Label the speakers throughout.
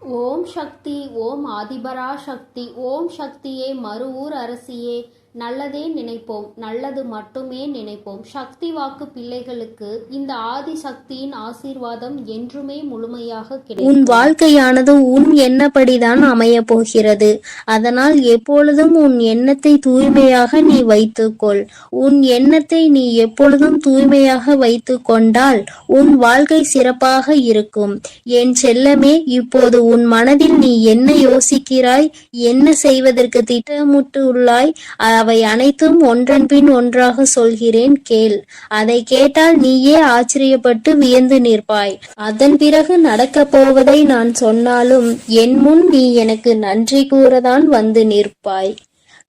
Speaker 1: ஓம் சக்தி. ஓம் ஆதிபரா சக்தி. ஓம் சக்தியே, மறுவூர் அரசியே, நல்லதே நினைப்போம், நல்லது மட்டுமே நினைப்போம். சக்தி வாக்கு பிள்ளைகளுக்கு இந்த ஆதி சக்தியின் ஆசீர்வாதம் என்றுமே முழுமையாக கிடைக்கும்.
Speaker 2: உன் வாழ்க்கையானது உன் எண்ணப்படிதான் அமைய போகிறது. அதனால் எப்பொழுதும் உன் எண்ணத்தை தூய்மையாக நீ வைத்துக்கொள். உன் எண்ணத்தை நீ எப்பொழுதும் தூய்மையாக வைத்து கொண்டால் உன் வாழ்க்கை சிறப்பாக இருக்கும். என் செல்லமே, இப்போது உன் மனதில் நீ என்ன யோசிக்கிறாய், என்ன செய்வதற்கு திட்டமிட்டு உள்ளாய், அவை அனைத்தும் ஒன்றன் பின் ஒன்றாக சொல்கிறேன், கேள். அதை கேட்டால் நீயே ஆச்சரியப்பட்டு வியந்து நிற்பாய். அதன் பிறகு நடக்கப் போவதை நான் சொன்னாலும் என் முன் நீ எனக்கு நன்றி கூறதான் வந்து நிற்பாய்.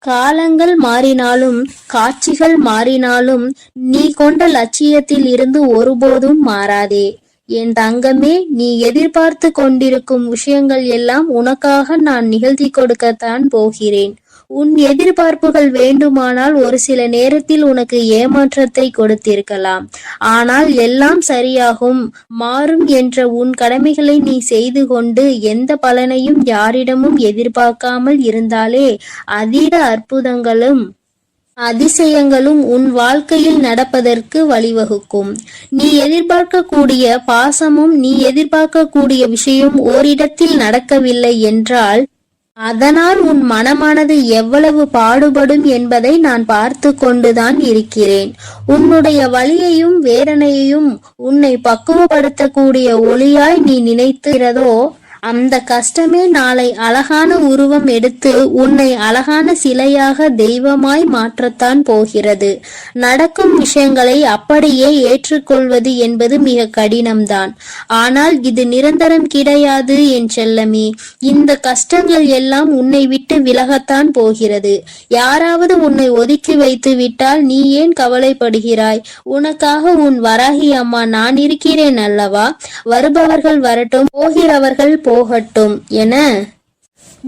Speaker 2: காலங்கள் மாறினாலும் காட்சிகள் மாறினாலும் நீ கொண்ட லட்சியத்தில் இருந்து ஒருபோதும் மாறாதே. என் தங்கமே, நீ எதிர்பார்த்து கொண்டிருக்கும் விஷயங்கள் எல்லாம் உனக்காக நான் நிகழ்த்தி கொடுக்கத்தான் போகிறேன். உன் எதிர்பார்ப்புகள் வேண்டுமானால் ஒரு சில நேரத்தில் உனக்கு ஏமாற்றத்தை கொடுத்திருக்கலாம். ஆனால் எல்லாம் சரியாகும், மாறும் என்ற உன் கடமைகளை நீ செய்து கொண்டு எந்த பலனையும் யாரிடமும் எதிர்பார்க்காமல் இருந்தாலே அதீத அற்புதங்களும் அதிசயங்களும் உன் வாழ்க்கையில் நடப்பதற்கு வழிவகுக்கும். நீ எதிர்பார்க்கக்கூடிய பாசமும் நீ எதிர்பார்க்கக்கூடிய விஷயம் ஓரிடத்தில் நடக்கவில்லை என்றால் அதனால் உன் மனமானது எவ்வளவு பாடுபடும் என்பதை நான் பார்த்து கொண்டுதான் இருக்கிறேன். உன்னுடைய வலியையும் வேதனையையும் உன்னை பக்குவப்படுத்தக்கூடிய ஒளியாய் நீ நினைக்கிறதோ அந்த கஷ்டமே நாளை அழகான உருவம் எடுத்து உன்னை அழகான சிலையாக தெய்வமாய் மாற்றத்தான் போகிறது. நடக்கும் விஷயங்களை அப்படியே ஏற்றுக்கொள்வது என்பது மிக கடினம்தான். ஆனால் இது நிரந்தரம் கிடையாது என் செல்லமே. இந்த கஷ்டங்கள் எல்லாம் உன்னை விட்டு விலகத்தான் போகிறது. யாராவது உன்னை ஒதுக்கி வைத்து விட்டால் நீ ஏன் கவலைப்படுகிறாய்? உனக்காக உன் வராகி அம்மா நான் இருக்கிறேன் அல்லவா? வருபவர்கள் வரட்டும், போகிறவர்கள் போகட்டும் என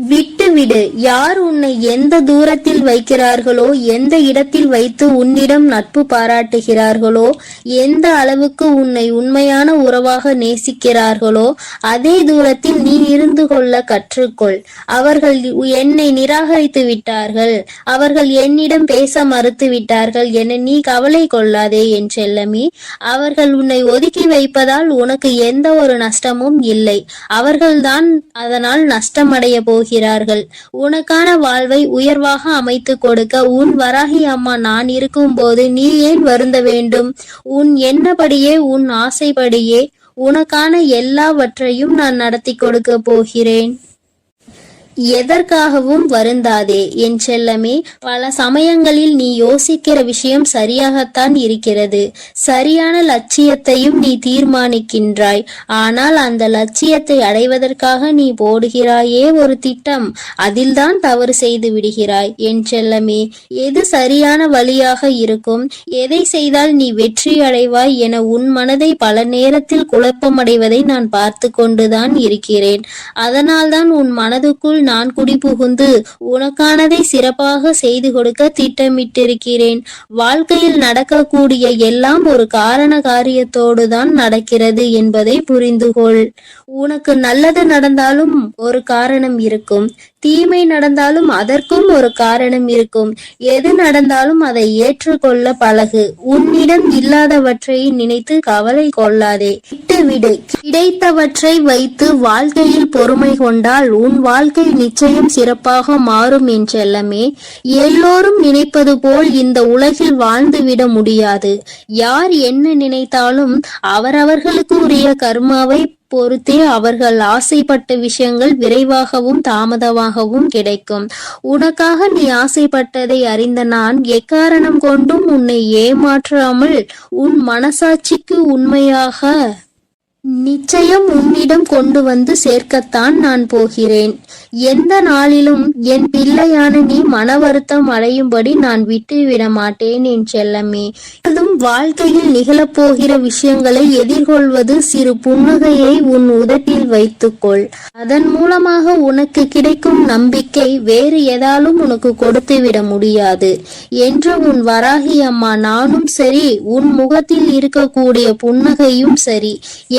Speaker 2: விட்டுவிடு. யார் உன்னை எந்த தூரத்தில் வைக்கிறார்களோ, எந்த இடத்தில் வைத்து உன்னிடம் நட்பு பாராட்டுகிறார்களோ, எந்த அளவுக்கு உன்னை உண்மையான உறவாக நேசிக்கிறார்களோ அதே தூரத்தில் நீ இருந்து கொள்ள கற்றுக்கொள். அவர்கள் என்னை நிராகரித்து விட்டார்கள், அவர்கள் என்னிடம் பேச மறுத்து விட்டார்கள் என நீ கவலை கொள்ளாதே என் செல்லமே. அவர்கள் உன்னை ஒதுக்கி வைப்பதால் உனக்கு எந்த ஒரு நஷ்டமும் இல்லை. அவர்கள்தான் அதனால் நஷ்டமடைய போகிறார்கள். உனக்கான வாழ்வை உயர்வாக அமைத்து கொடுக்க உன் வராகி அம்மா நான் இருக்கும் போது நீ ஏன் வருந்த வேண்டும்? உன் எண்ணப்படியே, உன் ஆசைப்படியே உனக்கான எல்லாவற்றையும் நான் நடத்தி கொடுக்க போகிறேன். எதற்காகவும் வருந்தாதே என் செல்லமே. பல சமயங்களில் நீ யோசிக்கிற விஷயம் சரியாகத்தான் இருக்கிறது. சரியான லட்சியத்தையும் நீ தீர்மானிக்கின்றாய். ஆனால் அந்த லட்சியத்தை அடைவதற்காக நீ போடுகிறாயே ஒரு திட்டம், அதில்தான் தவறு செய்து விடுகிறாய் என் செல்லமே. எது சரியான வழியாக இருக்கும், எதை செய்தால் நீ வெற்றி அடைவாய் என உன் மனதை பல நேரத்தில் குழப்பமடைவதை நான் பார்த்து கொண்டுதான் இருக்கிறேன். அதனால்தான் உன் மனதுக்குள் நான் குடிபுகுந்து உனக்கானதை சிறப்பாக செய்து கொடுக்க திட்டமிட்டிருக்கிறேன். வாழ்க்கையில் நடக்கக்கூடிய எல்லாம் ஒரு காரண காரியத்தோடு தான் நடக்கிறது என்பதை புரிந்துகொள். உனக்கு நல்லது நடந்தாலும் ஒரு காரணம் இருக்கும், தீமை நடந்தாலும் அதற்கும் ஒரு காரணம் இருக்கும். எது நடந்தாலும் அதை ஏற்றுக்கொள்ள பழகு. உன்னிடம் இல்லாதவற்றை நினைத்து கவலை கொள்ளாதே, விட்டுவிடு. கிடைத்தவற்றை வைத்து வாழ்க்கையில் பொறுமை கொண்டால் உன் வாழ்க்கை நிச்சயம் சிறப்பாக மாறும் என் செல்லமே. எல்லோரும் நினைப்பது போல் இந்த உலகில் வாழ்ந்துவிட முடியாது. யார் என்ன நினைத்தாலும் அவரவர்களுக்கு உரிய கர்மாவை பொறுத்தே அவர்கள் ஆசைப்பட்ட விஷயங்கள் விரைவாகவும் தாமதமாகவும் கிடைக்கும். உனக்காக நீ ஆசைப்பட்டதை அறிந்த நான் எக்காரணம் கொண்டும் உன்னை ஏமாற்றாமல் உன் மனசாட்சிக்கு உண்மையாக நிச்சயம் உன்னிடம் கொண்டு வந்து சேர்க்கத்தான் நான் போகிறேன். எந்த நாளிலும் என் பிள்ளையான நீ மன வருத்தம் அடையும்படி நான் விட்டுவிட மாட்டேன் என் செல்லமே. அதுவும் வாழ்க்கையில் நிகழப்போகிற விஷயங்களை எதிர்கொள்வது சிறு புன்னகையை உன் உதட்டில் வைத்துக்கொள். அதன் மூலமாக உனக்கு கிடைக்கும் நம்பிக்கை வேறு எதாலும் உனக்கு கொடுத்துவிட முடியாது என்று உன் வராகி அம்மா நானும் சரி, உன் முகத்தில் இருக்கக்கூடிய புன்னகையும் சரி,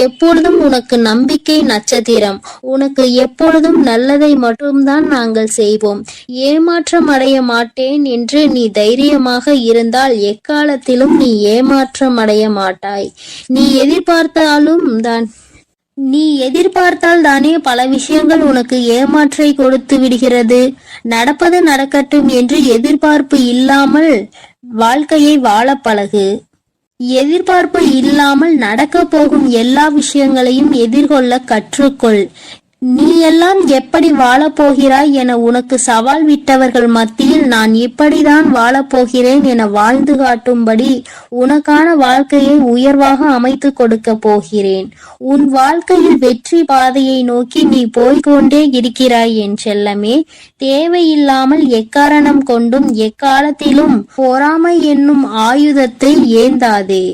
Speaker 2: எப்பொழுதும் உனக்கு நம்பிக்கை நட்சத்திரம். உனக்கு எப்பொழுதும் நல்லதை மட்டும்தான் நாங்கள் செய்வோம். ஏமாற்றம் அடைய மாட்டேன் என்று நீ தைரியமாக இருந்தால் எக்காலத்திலும் நீ ஏமாற்றம் அடைய மாட்டாய். நீ எதிர்பார்த்தால் தானே பல விஷயங்கள் உனக்கு ஏமாற்றை கொடுத்து விடுகிறது. நடப்பது நடக்கட்டும் என்று எதிர்பார்ப்பு இல்லாமல் வாழ்க்கையை வாழ பழகு. எதிர்பார்ப்பு இல்லாமல் நடக்க போகும் எல்லா விஷயங்களையும் எதிர்கொள்ள கற்றுக்கொள். நீ எல்லாம் எப்படி வாழப்போகிறாய் என உனக்கு சவால் விட்டவர்கள் மத்தியில் நான் இப்படிதான் வாழப்போகிறேன் என வாழ்ந்து காட்டும்படி உனக்கான வாழ்க்கையை உயர்வாக அமைத்து கொடுக்க போகிறேன். உன் வாழ்க்கையில் வெற்றி பாதையை நோக்கி நீ போய்கொண்டே இருக்கிறாய் என் செல்லமே. தேவையில்லாமல் எக்காரணம் கொண்டும் எக்காலத்திலும் பொறாமை என்னும் ஆயுதத்தை ஏந்தாதே.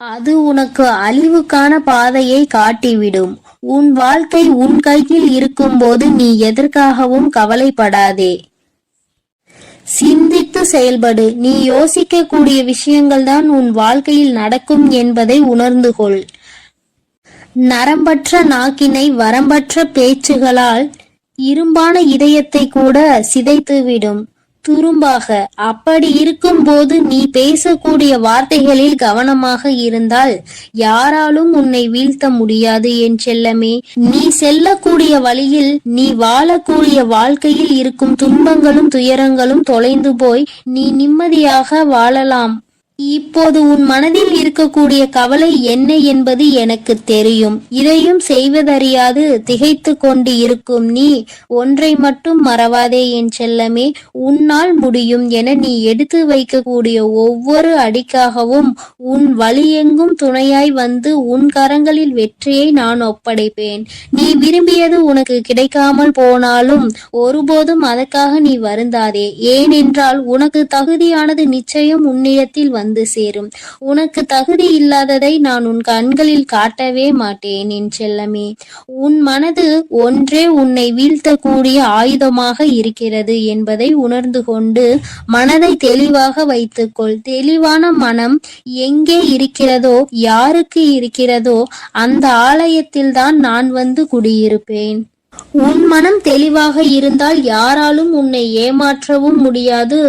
Speaker 2: அது உனக்கு அழிவுக்கான பாதையை காட்டிவிடும். உன் வாழ்க்கை உன் கையில் இருக்கும்போது நீ எதற்காகவும் கவலைப்படாதே. சிந்தித்து செயல்படு. நீ யோசிக்கக்கூடிய விஷயங்கள் தான் உன் வாழ்க்கையில் நடக்கும் என்பதை உணர்ந்து கொள். நரம்பற்ற நாக்கினை வரம்பற்ற பேச்சுகளால் இரும்பான இதயத்தை கூட சிதைத்துவிடும் துரும்பாக. அப்படி இருக்கும் போது நீ பேசக்கூடிய வார்த்தைகளில் கவனமாக இருந்தால் யாராலும் உன்னை வீழ்த்த முடியாது என் செல்லமே. நீ செல்லக்கூடிய வழியில், நீ வாழக்கூடிய வாழ்க்கையில் இருக்கும் துன்பங்களும் துயரங்களும் தொலைந்து போய் நீ நிம்மதியாக வாழலாம். இப்போது உன் மனதில் இருக்கக்கூடிய கவலை என்ன என்பது எனக்கு தெரியும். இதையும் செய்வதறியாது திகைத்து கொண்டு இருக்கும் நீ ஒன்றை மட்டும் மறவாதே என் செல்லமே. உன்னால் முடியும் என நீ எடுத்து வைக்கக்கூடிய ஒவ்வொரு அடிக்காகவும் உன் வழியெங்கும் துணையாய் வந்து உன் கரங்களில் வெற்றியை நான் ஒப்படைப்பேன். நீ விரும்பியது உனக்கு கிடைக்காமல் போனாலும் ஒருபோதும் அதற்காக நீ வருந்தாதே. ஏனென்றால் உனக்கு தகுதியானது நிச்சயம் உன்னிடத்தில் வந்து சேரும். உனக்கு தகுதி இல்லாததை நான் உன் கண்களில் காட்டவே மாட்டேன் என் செல்லமே. உன் மனது ஒன்றே உன்னை வீழ்த்தக்கூடிய ஆயுதமாக இருக்கிறது என்பதை உணர்ந்து கொண்டு மனதை தெளிவாக வைத்துக்கொள். தெளிவான மனம் எங்கே இருக்கிறதோ, யாருக்கு இருக்கிறதோ அந்த ஆலயத்தில் தான் நான் வந்து குடியிருப்பேன். உன் மனம் தெளிவாக இருந்தால் யாராலும் உன்னை ஏமாற்றவும் முடியாது,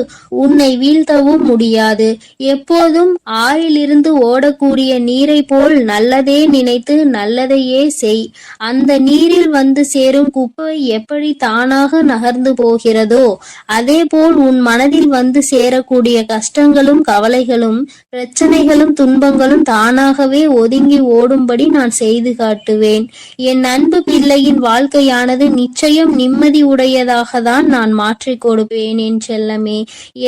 Speaker 2: உன்னை வீழ்த்தவும் முடியாது. எப்போதும் ஆறிலிருந்து ஓடக்கூடிய நீரை போல் நல்லதே நினைத்து நல்லதையே செய். அந்த நீரில் வந்து சேரும் குப்பை எப்படி தானாக நகர்ந்து போகிறதோ அதே போல் உன் மனதில் வந்து சேரக்கூடிய கஷ்டங்களும் கவலைகளும் பிரச்சனைகளும் துன்பங்களும் தானாகவே ஒதுங்கி ஓடும்படி நான் செய்து காட்டுவேன். என் அன்பு பிள்ளையின் வாழ்க்கையானது நிச்சயம் நிம்மதி உடையதாக தான் நான் மாற்றிக் கொடுப்பேன் என் செல்லமே.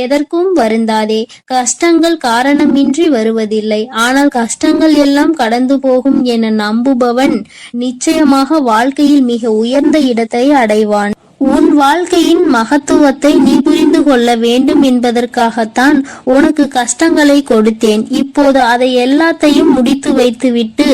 Speaker 2: எதற்கும் வருந்தாதே. கஷ்டங்கள் காரணமின்றி வருவதில்லை. ஆனால் கஷ்டங்கள் எல்லாம் கடந்து போகும் என நம்புபவன் நிச்சயமாக வாழ்க்கையில் மிக உயர்ந்த இடத்தை அடைவான். உன் வாழ்க்கையின் மகத்துவத்தை நீ புரிந்து கொள்ள வேண்டும் என்பதற்காகத்தான் உனக்கு கஷ்டங்களை கொடுத்தேன். இப்போது அதை எல்லாத்தையும் முடித்து வைத்துவிட்டு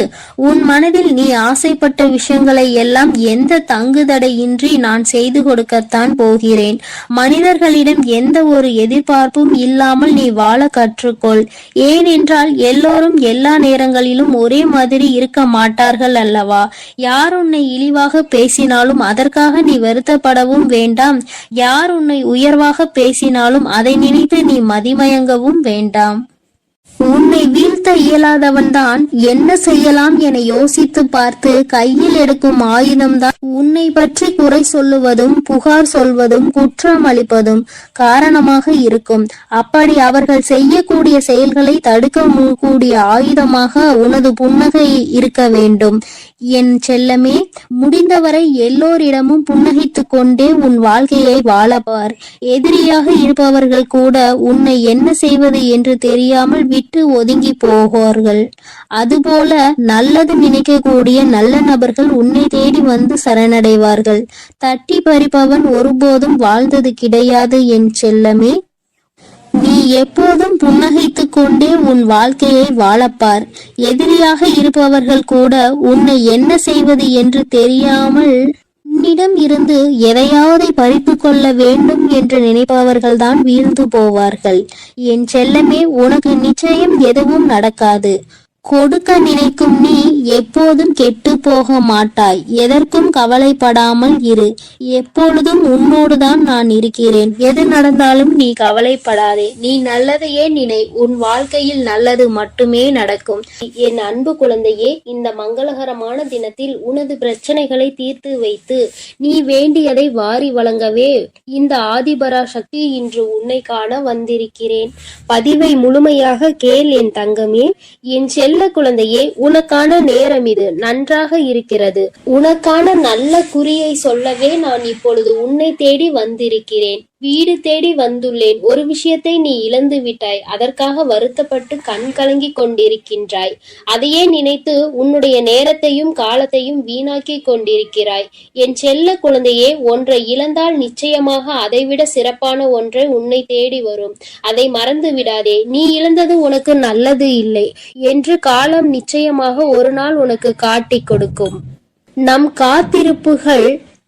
Speaker 2: உன் மனதில் நீ ஆசைப்பட்ட விஷயங்களை எல்லாம் எந்த தங்குதடையின்றி நான் செய்து கொடுக்கத்தான் போகிறேன். மனிதர்களிடம் எந்த ஒரு எதிர்பார்ப்பும் இல்லாமல் நீ வாழ கற்றுக்கொள். ஏனென்றால் எல்லோரும் எல்லா நேரங்களிலும் ஒரே மாதிரி இருக்க மாட்டார்கள் அல்லவா? யார் உன்னை இழிவாக பேசினாலும் அதற்காக நீ வருத்தப்படவும் வேண்டாம். யார் உன்னை உயர்வாக பேசினாலும் அதை நினைத்து நீ மதிமயங்கவும் வேண்டாம். உன்னை வீழ்த்த இயலாதவன் தான் என்ன செய்யலாம் என யோசித்து பார்த்து கையில் எடுக்கும் ஆயுதம்தான் உன்னை பற்றி குறை சொல்லுவதும் புகார் சொல்வதும் குற்றம் அளிப்பதும் காரணமாக இருக்கும். அப்படி அவர்கள் செய்யக்கூடிய செயல்களை தடுக்க கூடிய ஆயுதமாக உனது புன்னகை இருக்க வேண்டும். என் செல்லமே, முடிந்தவரை எல்லோரிடமும் புன்னகைத்துக் கொண்டே உன் வாழ்க்கையை வாழப்பார். எதிரியாக இருப்பவர்கள் கூட உன்னை என்ன செய்வது என்று தெரியாமல் விட்டு ஒதுங்கி போவார்கள். அதுபோல நல்லது நினைக்கக்கூடிய நல்ல நபர்கள் உன்னை தேடி வந்து சரணடைவார்கள். தட்டி பறிப்பவன் ஒருபோதும் வாழ்ந்தது கிடையாது என் செல்லமே. நீ எப்போதும் புன்னகைத்துக் கொண்டே உன் வாழ்க்கையை வாழப்பார். எதிரியாக இருப்பவர்கள் கூட உன்னை என்ன செய்வது என்று தெரியாமல் உன்னிடம் இருந்து எதையாவது பறித்து கொள்ள வேண்டும் என்று நினைப்பவர்கள்தான் வீழ்ந்து போவார்கள். என் செல்லமே, உனக்கு நிச்சயம் எதுவும் நடக்காது. கொடுக்க நினைக்கும் நீ எப்போதும் கெட்டு போக மாட்டாய். எதற்கும் கவலைப்படாமல் இரு. எப்பொழுதும் உன்னோடுதான் நான் இருக்கிறேன். எது நடந்தாலும் நீ கவலைப்படாதே. நீ நல்லதையே நினை. உன் வாழ்க்கையில் நல்லது மட்டுமே நடக்கும். என் அன்பு குழந்தையே, இந்த மங்களகரமான தினத்தில் உனது பிரச்சனைகளை தீர்த்து வைத்து நீ வேண்டியதை வாரி வழங்கவே இந்த ஆதிபராசக்தி இன்று உன்னை காண வந்திருக்கிறேன். பதிவை முழுமையாக கேள் என் தங்கமே. என் செல்ல குழந்தையே, உனக்கான நேரம் இது நன்றாக இருக்கிறது. உனக்கான நல்ல குறியை சொல்லவே நான் இப்பொழுது உன்னை தேடி வந்திருக்கிறேன். வீடு தேடி வந்துள்ளேன். ஒரு விஷயத்தை நீ இழந்து விட்டாய். அதற்காக வருத்தப்பட்டு கண் கலங்கி கொண்டிருக்கின்றாய். அதையே நினைத்து உன்னுடைய நேரத்தையும் காலத்தையும் வீணாக்கி கொண்டிருக்கிறாய். என் செல்ல குழந்தையே, ஒன்றை இழந்தால் நிச்சயமாக அதைவிட சிறப்பான ஒன்றை உன்னை தேடி வரும். அதை மறந்து விடாதே. நீ இழந்தது உனக்கு நல்லது இல்லை என்று காலம் நிச்சயமாக ஒரு நாள் உனக்கு காட்டிக் கொடுக்கும். நம் காத்திருப்புகள்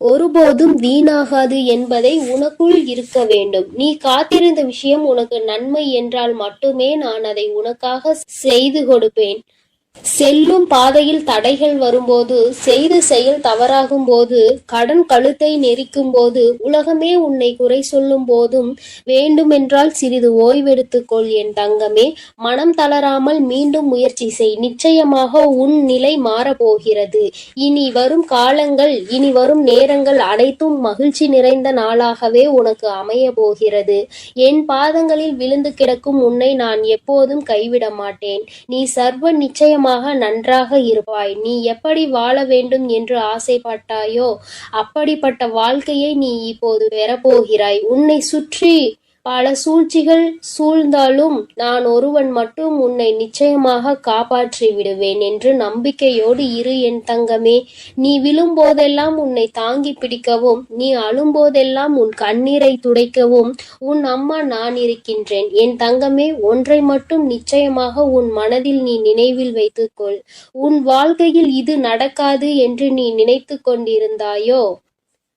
Speaker 2: ஒருபோதும் வீணாகாது என்பதை உனக்குள் இருக்க வேண்டும். நீ காத்திருந்த விஷயம் உனக்கு நன்மை என்றால் மட்டுமே நான் அதை உனக்காக செய்து கொடுப்பேன். செல்லும் பாதையில் தடைகள் வரும்போது, செய்து செயல் தவறாகும் போது, கடன் கழுத்தை நெரிக்கும் போது, உலகமே உன்னை குறை சொல்லும் போதும் வேண்டுமென்றால் சிறிது ஓய்வெடுத்துக்கொள் என் தங்கமே. மனம் தளராமல் மீண்டும் முயற்சி செய். நிச்சயமாக உன் நிலை மாறப்போகிறது. இனி வரும் காலங்கள், இனி வரும் நேரங்கள் அனைத்தும் மகிழ்ச்சி நிறைந்த நாளாகவே உனக்கு அமைய போகிறது. என் பாதங்களில் விழுந்து கிடக்கும் உன்னை நான் எப்போதும் கைவிட மாட்டேன். நீ சர்வ நிச்சயம் நன்றாக இருப்பாய். நீ எப்படி வாழ வேண்டும் என்று ஆசைப்பட்டாயோ அப்படிப்பட்ட வாழ்க்கையை நீ இப்போது பெறப்போகிறாய். உன்னை சுற்றி பல சூழ்ச்சிகள் சூழ்ந்தாலும் நான் ஒருவன் மட்டும் உன்னை நிச்சயமாக காப்பாற்றி விடுவேன் என்று நம்பிக்கையோடு இரு என் தங்கமே. நீ விழும்போதெல்லாம் உன்னை தாங்கி பிடிக்கவும், நீ அழும்போதெல்லாம் உன் கண்ணீரை துடைக்கவும் உன் அம்மா நான் இருக்கின்றேன். என் தங்கமே, ஒன்றை மட்டும் நிச்சயமாக உன் மனதில் நீ நினைவில் வைத்துக்கொள். உன் வாழ்க்கையில் இது நடக்காது என்று நீ நினைத்து கொண்டிருந்தாயோ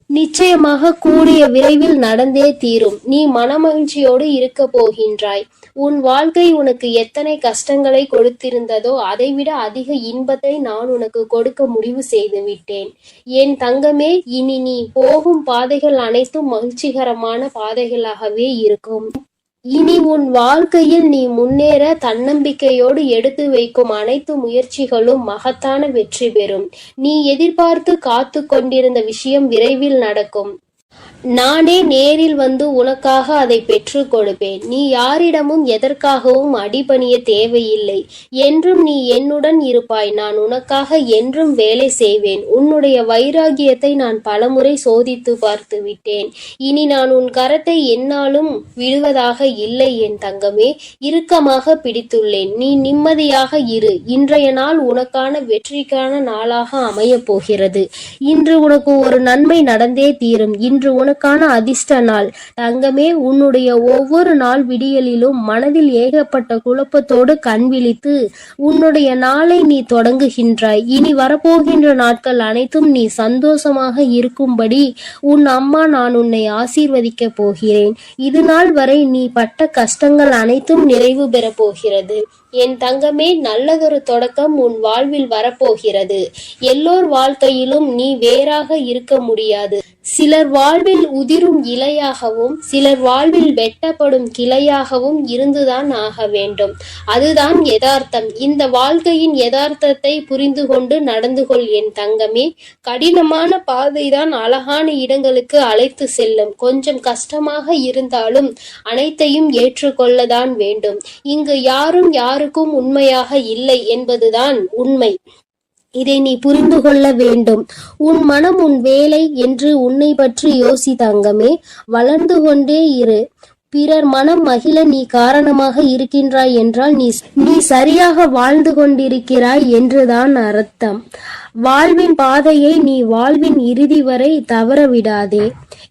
Speaker 2: நிச்சயமாக கூடிய விரைவில் நடந்தே தீரும். நீ மனமகிழ்ச்சியோடு இருக்க போகின்றாய். உன் வாழ்க்கை உனக்கு எத்தனை கஷ்டங்களை கொடுத்திருந்ததோ அதைவிட அதிக இன்பத்தை நான் உனக்கு கொடுக்க முடிவு செய்து விட்டேன். என் தங்கமே, இனி நீ போகும் பாதைகள் அனைத்தும் மகிழ்ச்சிகரமான பாதைகளாகவே இருக்கும். இனி உன் வாழ்க்கையில் நீ முன்னேற தன்னம்பிக்கையோடு எடுத்து வைக்கும் அனைத்து முயற்சிகளும் மகத்தான வெற்றி பெறும். நீ எதிர்பார்த்து காத்து கொண்டிருந்த விஷயம் விரைவில் நடக்கும். நானே நேரில் வந்து உனக்காக அதை பெற்று கொடுப்பேன். நீ யாரிடமும் எதற்காகவும் அடிபணிய தேவையில்லை. என்றும் நீ என்னுடன் இருப்பாய். நான் உனக்காக என்றும் வேலை செய்வேன். உன்னுடைய வைராகியத்தை நான் பலமுறை சோதித்து பார்த்து விட்டேன். இனி நான் உன் கரத்தை என்னாலும் விடுவதாக இல்லை என் தங்கமே. இறுக்கமாக பிடித்துள்ளேன். நீ நிம்மதியாக இரு. இன்றைய நாள் உனக்கான வெற்றிக்கான நாளாக அமையப் போகிறது. இன்று உனக்கு ஒரு நன்மை நடந்தே தீரும். இன்று உனக்கான அதிர்ஷ்ட நாள் தங்கமே. உன்னுடைய ஒவ்வொரு நாள் விடியலிலும் மனதில் ஏகப்பட்ட குழப்பத்தோடு கண் விழித்து உன்னுடைய நாளை நீ தொடங்குகின்றாய். இனி வரப்போகின்ற நாட்கள் அனைத்தும் நீ சந்தோஷமாக இருக்கும்படி உன் அம்மா நான் உன்னை ஆசீர்வதிக்க போகிறேன். இது நாள் வரை நீ பட்ட கஷ்டங்கள் அனைத்தும் நிறைவு பெற போகிறது. என் தங்கமே, நல்லதொரு தொடக்கம் உன் வாழ்வில் வரப்போகிறது. எல்லோர் வாழ்க்கையிலும் நீ வேறாக இருக்க முடியாது. சிலர் வாழ்வில் உதிரும் இலையாகவும் சிலர் வாழ்வில் வெட்டப்படும் கிளையாகவும் இருந்துதான் ஆக வேண்டும். அதுதான் யதார்த்தம். இந்த வாழ்க்கையின் யதார்த்தத்தை புரிந்து கொண்டு நடந்து கொள் என் தங்கமே. கடினமான பாதைதான் அழகான இடங்களுக்கு அழைத்து செல்லும். கொஞ்சம் கஷ்டமாக இருந்தாலும் அனைத்தையும் ஏற்றுக்கொள்ளதான் வேண்டும். இங்கு யாரும் யாருக்கும் உண்மையாக இல்லை என்பதுதான் உண்மை.
Speaker 3: இதை நீ புரிந்து கொள்ள வேண்டும். உன் மனம் உன் வேலை என்று உன்னை பற்றி யோசி தங்கமே. வளர்ந்து கொண்டே இரு. பிறர் மனம் மகிழ நீ காரணமாக இருக்கின்றாய் என்றால் நீ சரியாக வாழ்ந்து கொண்டிருக்கிறாய் என்றுதான் அர்த்தம். வாழ்வின் பாதையை நீ வாழ்வின் இறுதி வரை தவற விடாதே.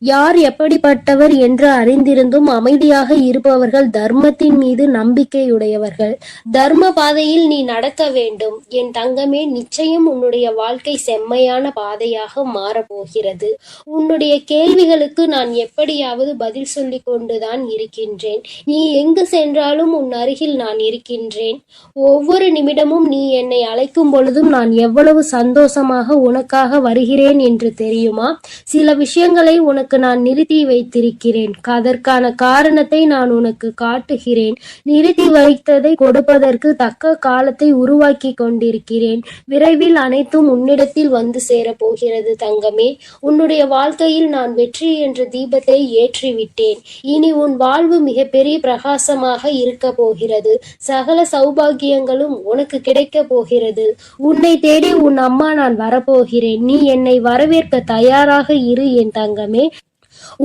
Speaker 3: யார் எப்படிப்பட்டவர் என்று அறிந்திருந்தும் அமைதியாக இருப்பவர்கள் தர்மத்தின் மீது நம்பிக்கையுடையவர்கள். தர்ம பாதையில் நீ நடக்க வேண்டும் என் தங்கமே. நிச்சயம் உன்னுடைய வாழ்க்கை செம்மையான பாதையாக மாறப்போகிறது. உன்னுடைய கேள்விகளுக்கு நான் எப்படியாவது பதில் சொல்லிக் கொண்டுதான் இருக்கின்றேன். நீ எங்கு சென்றாலும் உன் அருகில் நான் இருக்கின்றேன். ஒவ்வொரு நிமிடமும் நீ என்னை அழைக்கும் பொழுதும் நான் எவ்வளவு சந்தோஷமாக உனக்காக வருகிறேன் என்று தெரியுமா? சில விஷயங்களை உனக்கு நான் நிறுத்தி வைத்திருக்கிறேன். அதற்கான காரணத்தை நான் உனக்கு காட்டுகிறேன். நிறுத்தி வைத்ததை கொடுப்பதற்கு தக்க காலத்தை உருவாக்கி கொண்டிருக்கிறேன். விரைவில் அனைத்தும் உன்னிடத்தில் வந்து சேரப்போகிறது தங்கமே. உன்னுடைய வாழ்க்கையில் நான் வெற்றி என்ற தீபத்தை ஏற்றிவிட்டேன். இனி உன் வாழ்வு மிகப்பெரிய பிரகாசமாக இருக்க போகிறது. சகல சௌபாகியங்களும் உனக்கு கிடைக்க போகிறது. உன்னை தேடி உன் அம்மா நான் வரப்போகிறேன். நீ என்னை வரவேற்க தயாராக இரு என் தங்கமே.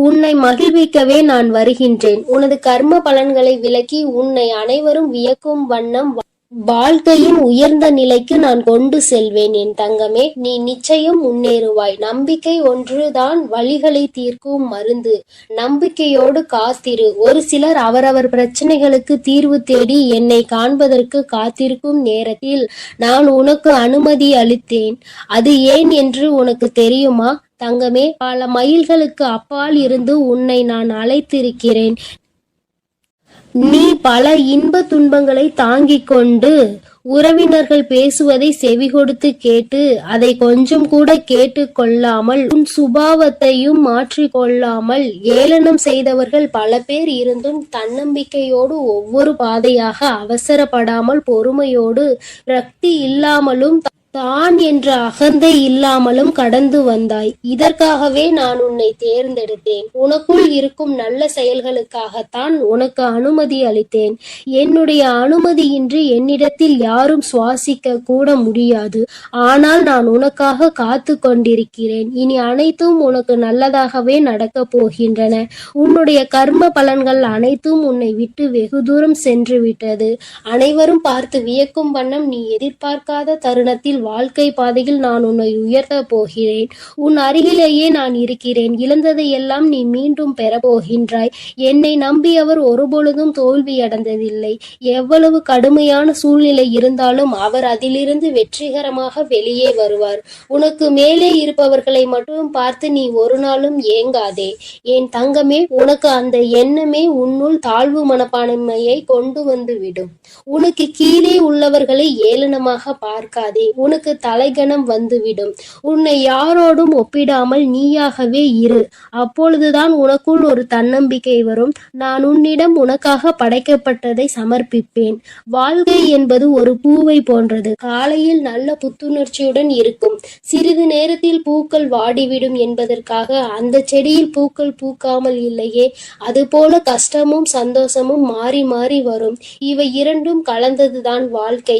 Speaker 3: உன்னை மகிழ்விக்கவே நான் வருகின்றேன். உனது கர்ம பலன்களை விலக்கி உன்னை அனைவரும் வியக்கும் வண்ணம் வாழ்க்கையின் உயர்ந்த நிலைக்கு நான் கொண்டு செல்வேன் என் தங்கமே. நீ நிச்சயம் முன்னேறுவாய். நம்பிக்கை ஒன்றுதான் வழிகளை தீர்க்கும் மருந்து. நம்பிக்கையோடு காத்திரு. ஒரு சிலர் அவரவர் பிரச்சனைகளுக்கு தீர்வு தேடி என்னை காண்பதற்கு காத்திருக்கும் நேரத்தில் நான் உனக்கு அனுமதி அளித்தேன். அது ஏன் என்று உனக்கு தெரியுமா தங்கமே? பல மைல்களுக்கு அப்பால் இருந்து உன்னை நான் அழைத்திருக்கிறேன். நீ பல இன்ப துன்பங்களை தாங்கிக் கொண்டு உறவினர்கள் பேசுவதை செவி கொடுத்து கேட்டு அதை கொஞ்சம் கூட கேட்டு கொள்ளாமல் உன் சுபாவத்தையும் மாற்றி கொள்ளாமல் ஏளனம் செய்தவர்கள் பல பேர் இருந்தும் தன்னம்பிக்கையோடு ஒவ்வொரு பாதையாக அவசரப்படாமல் பொறுமையோடு ரக்தி இல்லாமலும் தான் என்ற அகந்தை இல்லாமலும் கடந்து வந்தாய். இதற்காகவே நான் உன்னை தேர்ந்தெடுத்தேன். உனக்குள் இருக்கும் நல்ல செயல்களுக்காகத்தான் உனக்கு அனுமதி அளித்தேன். என்னுடைய அனுமதியின்றி என்னிடத்தில் யாரும் சுவாசிக்க கூட முடியாது. ஆனால் நான் உனக்காக காத்து கொண்டிருக்கிறேன். இனி அனைத்தும் உனக்கு நல்லதாகவே நடக்கப் போகின்றன. உன்னுடைய கர்ம பலன்கள் அனைத்தும் உன்னை விட்டு வெகு தூரம் சென்று விட்டது. அனைவரும் பார்த்து வியக்கும் வண்ணம் நீ எதிர்பார்க்காத தருணத்தில் வாழ்க்கை பாதையில் நான் உன்னை உயர்த்த போகிறேன். உன் அருகிலேயே நான் இருக்கிறேன். இழந்ததை எல்லாம் நீ மீண்டும் பெற போகின்றாய். என்னை நம்பியவர் ஒருபொழுதும் தோல்வி அடைந்ததில்லை. எவ்வளவு கடுமையான சூழ்நிலை இருந்தாலும் அவர் அதிலிருந்து வெற்றிகரமாக வெளியே வருவார். உனக்கு மேலே இருப்பவர்களை மட்டும் பார்த்து நீ ஒரு நாளும் ஏங்காதே என் தங்கமே. உனக்கு அந்த எண்ணமே உன்னுள் தாழ்வு மனப்பான்மையை கொண்டு வந்து விடும். உனக்கு கீழே உள்ளவர்களை ஏளனமாக பார்க்காதே. உனக்கு தலைகணம் வந்துவிடும். உன்னை யாரோடும் ஒப்பிடாமல் நீயாகவே இரு. அப்பொழுதுதான் உனக்குள் ஒரு தன்னம்பிக்கை வரும். நான் உன்னிடம் உனக்காக படைக்கப்பட்டதை சமர்ப்பிப்பேன். வாழ்க்கை என்பது ஒரு பூவை போன்றது. காலையில் நல்ல புத்துணர்ச்சியுடன் இருக்கும். சிறிது நேரத்தில் பூக்கள் வாடிவிடும் என்பதற்காக அந்த செடியில் பூக்கள் பூக்காமல் இல்லையே. அதுபோல கஷ்டமும் சந்தோஷமும் மாறி மாறி வரும். இவை இரண்டும் கலந்ததுதான் வாழ்க்கை.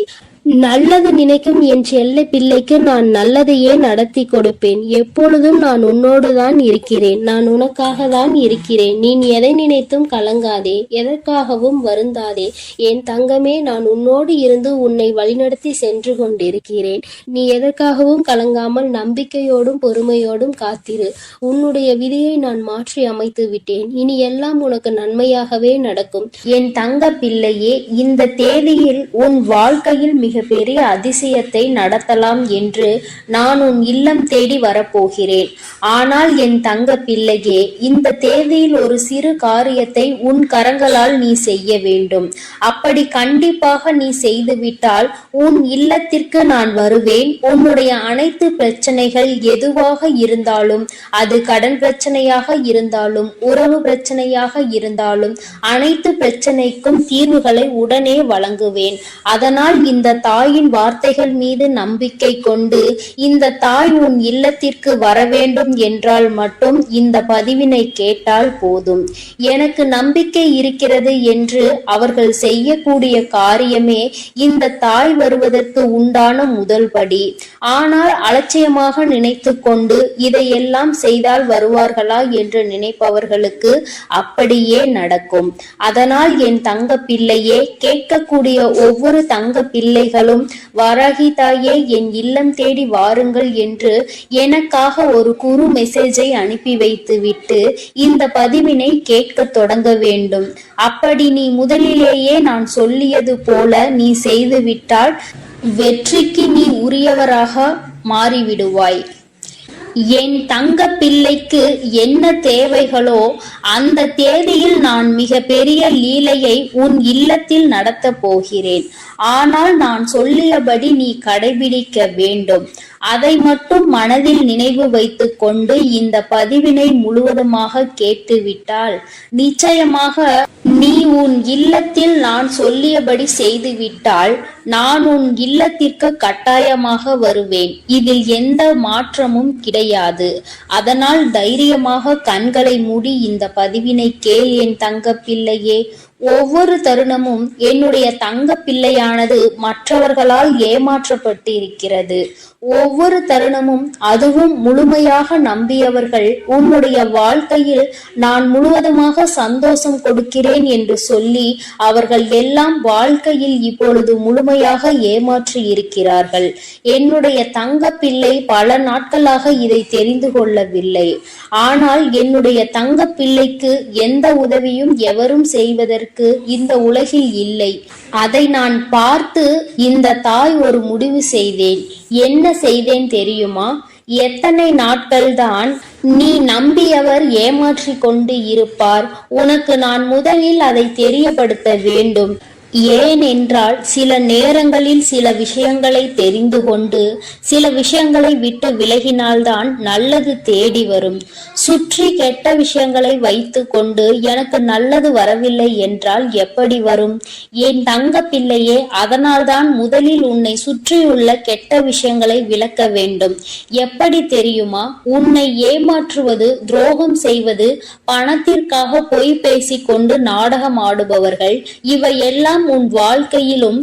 Speaker 3: நல்லது நினைக்கும் என் செல்ல பிள்ளைக்கு நான் நல்லதையே நடத்தி கொடுப்பேன். எப்பொழுதும் நான் உன்னோடு தான் இருக்கிறேன். நான் உனக்காக தான் இருக்கிறேன். நீ எதை நினைத்தும் கலங்காதே. எதற்காகவும் வருந்தாதே என் தங்கமே. நான் உன்னோடு இருந்து உன்னை வழிநடத்தி சென்று கொண்டிருக்கிறேன். நீ எதற்காகவும் கலங்காமல் நம்பிக்கையோடும் பொறுமையோடும் காத்திரு. உன்னுடைய விதியை நான் மாற்றி அமைத்து விட்டேன். இனி எல்லாம் உனக்கு நன்மையாகவே நடக்கும் என் தங்க பிள்ளையே. இந்த தேதியில் உன் வாழ்க்கையில் மிகப்பெரிய அதிசயத்தை நடத்தலாம் என்று நான் உன் இல்லம் தேடி வரப்போகிறேன். ஆனால் என் தங்க பிள்ளையே, இந்த தேதியில் ஒரு சிறு காரியத்தை உன் கரங்களால் நீ செய்ய வேண்டும். அப்படி கண்டிப்பாக நீ செய்துவிட்டால் உன் இல்லத்திற்கு நான் வருவேன். உன்னுடைய அனைத்து பிரச்சனைகள் எதுவாக இருந்தாலும், அது கடன் பிரச்சனையாக இருந்தாலும், உறவு பிரச்சனையாக இருந்தாலும், அனைத்து பிரச்சனைக்கும் தீர்வுகளை உடனே வழங்குவேன். அதனால் இந்த
Speaker 2: தாயின் வார்த்தைகள் மீது நம்பிக்கை கொண்டு இந்த தாய் உன் இல்லத்திற்கு வர வேண்டும் என்றால் மட்டும் இந்த பதிவினை கேட்டால் போதும். எனக்கு நம்பிக்கை இருக்கிறது என்று அவர்கள் செய்யக்கூடிய காரியமே இந்த தாய் வருவதற்கு உண்டான முதல் படி. ஆனால் அலட்சியமாக நினைத்து கொண்டு இதையெல்லாம் செய்தால் வருவார்களா என்று நினைப்பவர்களுக்கு அப்படியே நடக்கும். அதனால் என் தங்க பிள்ளையே, கேட்கக்கூடிய ஒவ்வொரு தங்க பிள்ளைகளும் வராகி தாயே என் இல்லம் தேடி வாருங்கள் என்று எனக்காக ஒரு குறு மெசேஜை அனுப்பி வைத்து விட்டு இந்த பதிவினை கேட்க தொடங்க வேண்டும். அப்படி நீ முதலிலேயே நான் சொல்லியது போல நீ செய்துவிட்டால் வெற்றிக்கு நீ உரியவராக மாறிவிடுவாய். என் தங்க பிள்ளைக்கு என்ன தேவைகளோ அந்த தேதியில் நான் மிக பெரிய லீலையை உன் இல்லத்தில் நடத்த போகிறேன். ஆனால் நான் சொல்லியபடி நீ கடைபிடிக்க வேண்டும். அதை மட்டும் மனதில் நினைவு வைத்துக் கொண்டு இந்த பதிவினை முழுவதுமாக கேட்டுவிட்டால் நிச்சயமாக நீ உன் இல்லத்தில் நான் சொல்லியபடி செய்துவிட்டால் நான் உன் இல்லத்திற்கு கட்டாயமாக வருவேன். இதில் எந்த மாற்றமும் கிடையாது. அதனால் தைரியமாக கண்களை மூடி இந்த பதிவினை கேள் என் தங்க பிள்ளையே. ஒவ்வொரு தருணமும் என்னுடைய தங்க பிள்ளையானது மற்றவர்களால் ஏமாற்றப்பட்டு இருக்கிறது. ஒவ்வொரு தருணமும் அதுவும் முழுமையாக நம்பியவர்கள் உன்னுடைய வாழ்க்கையில் நான் முழுவதுமாக சந்தோஷம் கொடுக்கிறேன் என்று சொல்லி அவர்கள் எல்லாம் வாழ்க்கையில் இப்பொழுது முழுமையாக ஏமாற்றி இருக்கிறார்கள். என்னுடைய தங்க பிள்ளை பல நாட்களாக இதை தெரிந்து கொள்ளவில்லை. ஆனால் என்னுடைய தங்க பிள்ளைக்கு எந்த உதவியும் எவரும் செய்வதற்கு இந்த உலகில் இல்லை. அதை நான் பார்த்து இந்த தாய் ஒரு முடிவு செய்தேன். என்ன செய்தேன் தெரியுமா? எத்தனை நாட்கள்தான் நீ நம்பியவர் ஏமாற்றி கொண்டு இருப்பார்? உனக்கு நான் முதலில் அதை தெரியப்படுத்த வேண்டும். ஏனென்றால் சில நேரங்களில் சில விஷயங்களை தெரிந்து கொண்டு சில விஷயங்களை விட்டு விலகினால்தான் நல்லது தேடி வரும். சுற்றி கெட்ட விஷயங்களை வைத்து கொண்டு எனக்கு நல்லது வரவில்லை என்றால் எப்படி வரும்? என் தங்க பிள்ளையே, அதனால்தான் முதலில் உன்னை சுற்றியுள்ள கெட்ட விஷயங்களை விலக்க வேண்டும். எப்படி தெரியுமா? உன்னை ஏமாற்றுவது, துரோகம் செய்வது, பணத்திற்காக பொய் பேசிக் கொண்டு நாடகம் ஆடுபவர்கள் இவையெல்லாம் உன் வாழ்க்கையிலும்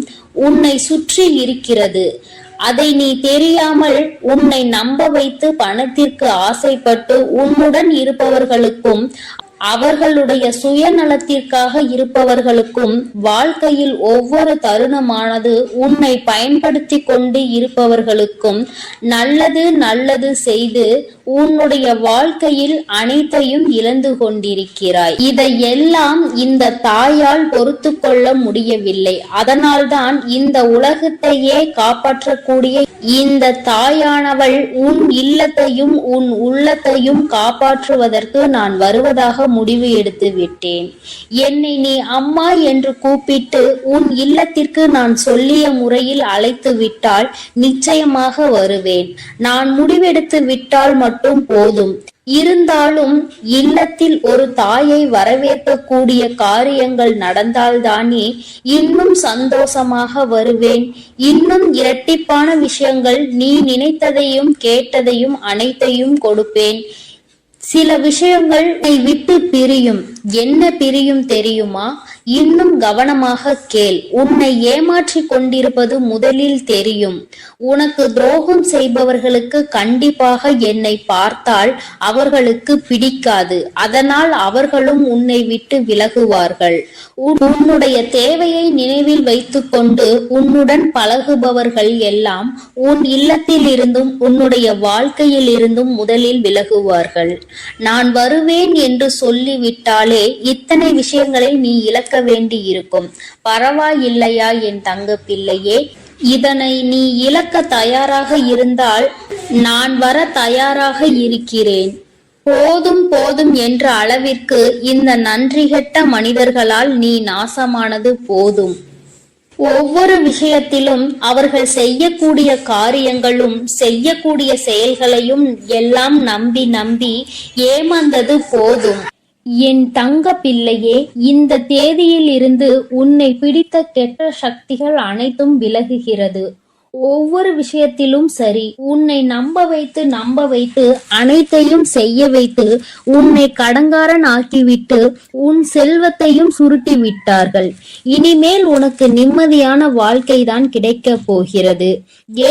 Speaker 2: உன்னை சுற்றி இருக்கிறது. அதை நீ தெரியாமல் உன்னை நம்ப வைத்து பணத்திற்கு ஆசைப்பட்டு உன்னுடன் இருப்பவர்களுக்கும் அவர்களுடைய சுயநலத்திற்காக இருப்பவர்களுக்கும் வாழ்க்கையில் ஒவ்வொரு தருணமானது உன்னை பயன்படுத்தி கொண்டு இருப்பவர்களுக்கும் நல்லது நல்லது செய்து உன்னுடைய வாழ்க்கையில் அனைத்தையும் இழந்து கொண்டிருக்கிறாய். இதையெல்லாம் இந்த தாயால் பொறுத்து கொள்ள முடியவில்லை. அதனால்தான் இந்த உலகத்தையே காப்பாற்றக்கூடிய இந்த தாயானவள் உன் இல்லத்தையும் உன் உள்ளத்தையும் காப்பாற்றுவதற்கு நான் வருவதாக முடிவு எடுத்து விட்டேன். என்னை நீ அம்மா என்று கூப்பிட்டு உன் இல்லத்திற்கு நான் சொல்லிய முறையில் அழைத்து விட்டால் நிச்சயமாக வருவேன். நான் முடிவெடுத்து விட்டால் மட்டும் போதும். இருந்தாலும் இல்லத்தில் ஒரு தாயை வரவேற்கக்கூடிய காரியங்கள் நடந்தால்தானே இன்னும் சந்தோஷமாக வருவேன். இன்னும் இரட்டிப்பான விஷயங்கள், நீ நினைத்ததையும் கேட்டதையும் அனைத்தையும் கொடுப்பேன். சில விஷயங்கள் விட்டு பிரியும். என்ன பிரியும் தெரியுமா? இன்னும் கவனமாக கேள். உன்னை ஏமாற்றி கொண்டிருப்பது முதலில் தெரியும். உனக்கு துரோகம் செய்பவர்களுக்கு கண்டிப்பாக என்னை பார்த்தால் அவர்களுக்கு பிடிக்காது. அதனால் அவர்களும் உன்னை விட்டு விலகுவார்கள். உன்னுடைய தேவையை நினைவில் வைத்துக் கொண்டு உன்னுடன் பழகுபவர்கள் எல்லாம் உன் இல்லத்தில் இருந்தும் உன்னுடைய வாழ்க்கையில் இருந்தும் முதலில் விலகுவார்கள். நான் வருவேன் என்று சொல்லிவிட்டாலே இத்தனை விஷயங்களை நீ இழக்க வேண்டி இருக்கும். பரவாயில்லையா என் தங்க பிள்ளையே? இதனை நீ இழக்க தயாராக இருந்தால் நான் வர தயாராக இருக்கிறேன். போதும் போதும் என்ற அளவிற்கு இந்த நன்றிகெட்ட மனிதர்களால் நீ நாசமானது போதும். ஒவ்வொரு விஷயத்திலும் அவர்கள் செய்யக்கூடிய காரியங்களும் செய்யக்கூடிய செயல்களையும் எல்லாம் நம்பி நம்பி ஏமாந்தது போதும்.
Speaker 1: என் தங்க பிள்ளையே, இந்த தேதியில் இருந்து உன்னை பிடித்த கெட்ட சக்திகள் அனைத்தும் விலகுகிறது. ஒவ்வொரு விஷயத்திலும் சரி, உன்னை நம்ப வைத்து அனைத்தையும் செய்ய வைத்து உன்னை கடங்காரன் ஆக்கிவிட்டு உன் செல்வத்தையும் சுருட்டி விட்டார்கள். இனிமேல் உனக்கு நிம்மதியான வாழ்க்கைதான் கிடைக்கப் போகிறது.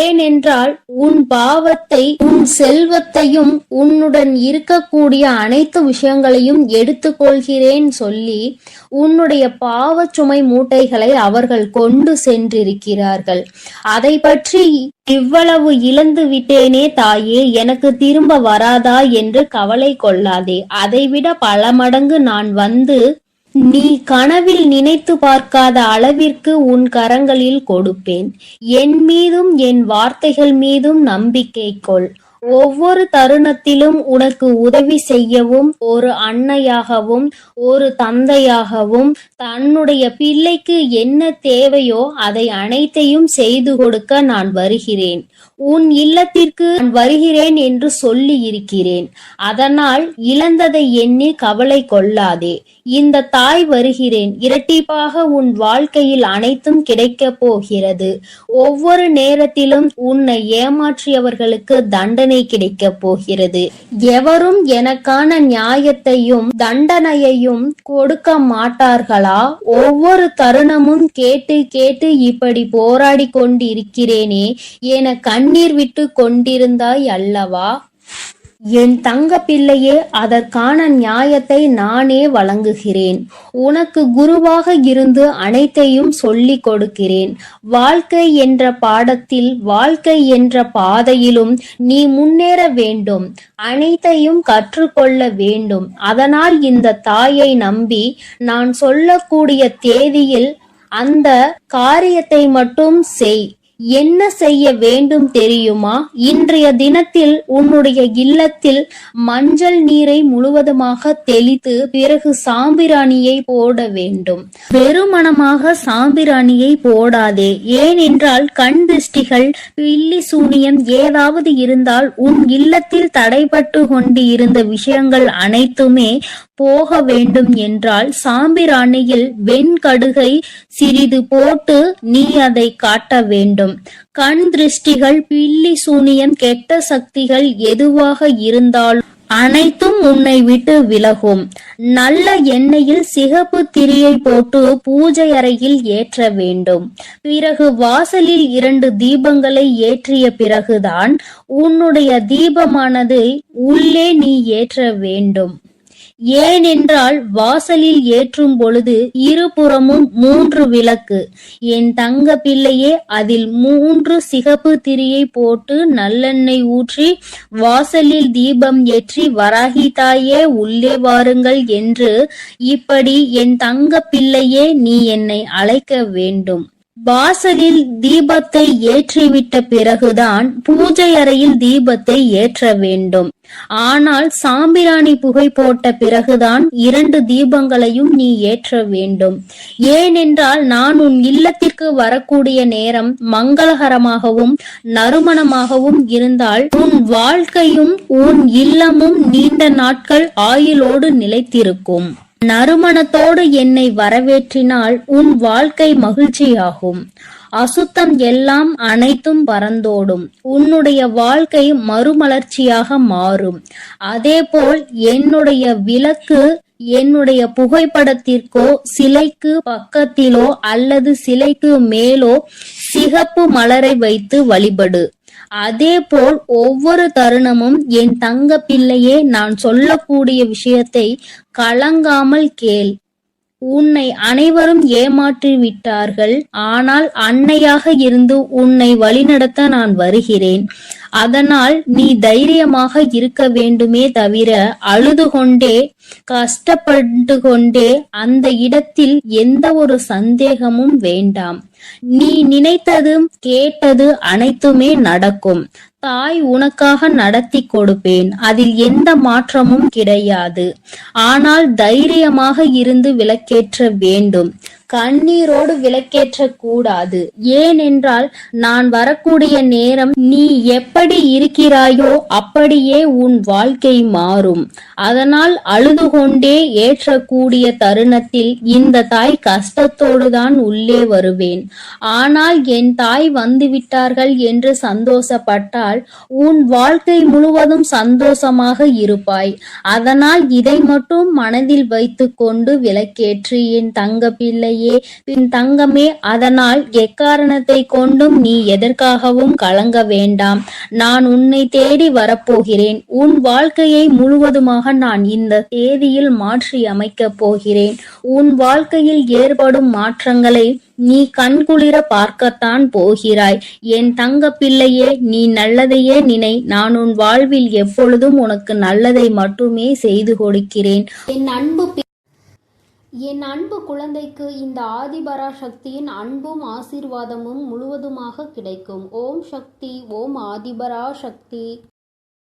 Speaker 1: ஏனென்றால் உன் பாவத்தை, உன் செல்வத்தையும், உன்னுடன் இருக்கக்கூடிய அனைத்து விஷயங்களையும் எடுத்துக்கொள்கிறேன் சொல்லி உன்னுடைய பாவச் சுமை மூட்டைகளை அவர்கள் கொண்டு சென்றிருக்கிறார்கள். அதை பற்றி இவ்வளவு இழந்து விட்டேனே தாயே, எனக்கு திரும்ப வராதா என்று கவலை கொள்ளாதே. அதைவிட பல மடங்கு நான் வந்து நீ கனவில் நினைத்து பார்க்காத அளவிற்கு உன் கரங்களில் கொடுப்பேன். என் மீதும் என் வார்த்தைகள் மீதும் நம்பிக்கை கொள். ஒவ்வொரு தருணத்திலும் உனக்கு உதவி செய்யவும், ஒரு அன்னையாகவும் ஒரு தந்தையாகவும் தன்னுடைய பிள்ளைக்கு என்ன தேவையோ அதை அனைத்தையும் செய்து கொடுக்க நான் வருகிறேன். உன் இல்லத்திற்கு நான் வருகிறேன் என்று சொல்லி இருக்கிறேன். அதனால் இழந்ததை எண்ணி கவலை கொள்ளாதே. இந்த தாய் வருகிறேன். இரட்டிப்பாக உன் வாழ்க்கையில் அனைத்தும் கிடைக்கப் போகிறது. ஒவ்வொரு நேரத்திலும் உன்னை ஏமாற்றியவர்களுக்கு தண்டனை கிடைக்கப் போகிறது. எவரும் எனக்கான நியாயத்தையும் தண்டனையையும் கொடுக்க மாட்டார்களா? ஒவ்வொரு தருணமும் கேட்டு கேட்டு இப்படி போராடி கொண்டிருக்கிறேனே என கண்ணீர் விட்டு கொண்டிருந்தாய் அல்லவா? என் தங்க பிள்ளையே, அதற்கான நியாயத்தை நானே வழங்குகிறேன். உனக்கு குருவாக இருந்து அனைத்தையும் சொல்லிக் கொடுக்கிறேன். வாழ்க்கை என்ற பாடத்தில், வாழ்க்கை என்ற பாதையிலும் நீ முன்னேற வேண்டும். அனைத்தையும் கற்றுக்கொள்ள வேண்டும். அதனால் இந்த தாயை நம்பி நான் சொல்லக்கூடிய தேதியில் அந்த காரியத்தை மட்டும் செய். என்ன செய்ய வேண்டும் தெரியுமா? இன்றைய தினத்தில் உன்னுடைய இல்லத்தில் மஞ்சள் நீரை முழுவதுமாக தெளித்து பிறகு சாம்பிராணியை போட வேண்டும். வெறுமனமாக சாம்பிராணியை போடாதே. ஏனென்றால் கண் திருஷ்டிகள், பில்லி சூனியம் ஏதாவது இருந்தால் உன் இல்லத்தில் தடைபட்டு கொண்டு இருந்த விஷயங்கள் அனைத்துமே போக வேண்டும் என்றால் சாம்பிராணியில் வெண்கடுகை சிறிது போட்டு நீ அதை காட்ட வேண்டும். கண் திருஷ்டிகள், பில்லி சூனியம், கெட்ட சக்திகள் எதுவாக இருந்தாலும் அனைத்தும் உன்னை விட்டு விலகும். நல்ல எண்ணெயில் சிகப்பு திரியை போட்டு பூஜை அறையில் ஏற்ற வேண்டும். பிறகு வாசலில் 2 தீபங்களை ஏற்றிய பிறகுதான் உன்னுடைய தீபமானது உள்ளே நீ ஏற்ற வேண்டும். ஏனென்றால் வாசலில் ஏற்றும் பொழுது இருபுறமும் 3 விளக்கு. என் தங்க பிள்ளையே, அதில் 3 சிகப்பு திரியை போட்டு நல்லெண்ணெய் ஊற்றி வாசலில் தீபம் ஏற்றி வராகி தாயே உள்ளே வாருங்கள் என்று இப்படி என் தங்க பிள்ளையே நீ என்னை அழைக்க வேண்டும். வாசலில் தீபத்தை ஏற்றிவிட்ட பிறகுதான் பூஜை அறையில் தீபத்தை ஏற்ற வேண்டும். ஆனால் சாம்பிராணி புகை போட்ட பிறகுதான் 2 தீபங்களையும் நீ ஏற்ற வேண்டும். ஏனென்றால் நான் உன் இல்லத்திற்கு வரக்கூடிய நேரம் மங்களகரமாகவும் நறுமணமாகவும் இருந்தால் உன் வாழ்க்கையும் உன் இல்லமும் நீண்ட நாட்கள் ஆயுளோடு நிலைத்திருக்கும். நறுமணத்தோடு என்னை வரவேற்றினால் உன் வாழ்க்கை மகிழ்ச்சியாகும். அசுத்தம் எல்லாம் அனைத்தும் பறந்தோடும். உன்னுடைய வாழ்க்கை மறுமலர்ச்சியாக மாறும். அதேபோல் என்னுடைய விளக்கு, என்னுடைய புகைப்படத்திற்கோ சிலைக்கு பக்கத்திலோ அல்லது சிலைக்கு மேலோ சிகப்பு மலரை வைத்து வழிபடு. அதேபோல் ஒவ்வொரு தருணமும் என் தங்க பிள்ளையே, நான் சொல்லக்கூடிய விஷயத்தை கலங்காமல் கேள். உன்னை அனைவரும் ஏமாற்றி விட்டார்கள். ஆனால் அன்னையாக இருந்து உன்னை வழிநடத்த நான் வருகிறேன். அதனால் நீ தைரியமாக இருக்க வேண்டுமே தவிர அழுது கொண்டே கஷ்டப்பட்டு கொண்டே அந்த இடத்தில் எந்த ஒரு சந்தேகமும் வேண்டாம். நீ நினைத்தது கேட்டது அனைத்துமே நடக்கும்.
Speaker 2: தாய் உனக்காக நடத்தி கொடுப்பேன், அதில் எந்த மாற்றமும் கிடையாது. ஆனால் தைரியமாக இருந்து விளக்கேற்ற வேண்டும். கண்ணீரோடு விளக்கேற்ற கூடாது. ஏனென்றால் நான் வரக்கூடிய நேரம் நீ எப்படி இருக்கிறாயோ அப்படியே உன் வாழ்க்கை மாறும். அதனால் அழுது கொண்டே ஏற்றக்கூடிய தருணத்தில் இந்த தாய் கஷ்டத்தோடு தான் உள்ளே வருவேன். ஆனால் என் தாய் வந்துவிட்டார்கள் என்று சந்தோஷப்பட்டால் உன் வாழ்க்கை முழுவதும் சந்தோஷமாக இருப்பாய். அதனால் இதை மட்டும் மனதில் வைத்து கொண்டு விளக்கேற்று என் தங்க பிள்ளை பின் தங்கமே. அதனால் எக்காரணத்தை கொண்டும் நீ எதற்காகவும் கலங்க வேண்டாம். நான் உன்னை தேடி வரப்போகிறேன். உன் வாழ்க்கையை முழுவதுமாக நான் இந்த தேதியில் மாற்றி அமைக்கப் போகிறேன். உன் வாழ்க்கையில் ஏற்படும் மாற்றங்களை நீ கண்குளிர பார்க்கத்தான் போகிறாய். என் தங்க பிள்ளையே, நீ நல்லதையே நினை. நான் உன் வாழ்வில் எப்பொழுதும் உனக்கு நல்லதை மட்டுமே செய்து கொடுக்கிறேன்.
Speaker 1: என் அன்பு குழந்தைக்கு இந்த ஆதிபரா சக்தியின் அன்பும் ஆசீர்வாதமும் முழுவதுமாக கிடைக்கும். ஓம் சக்தி, ஓம் ஆதிபரா சக்தி.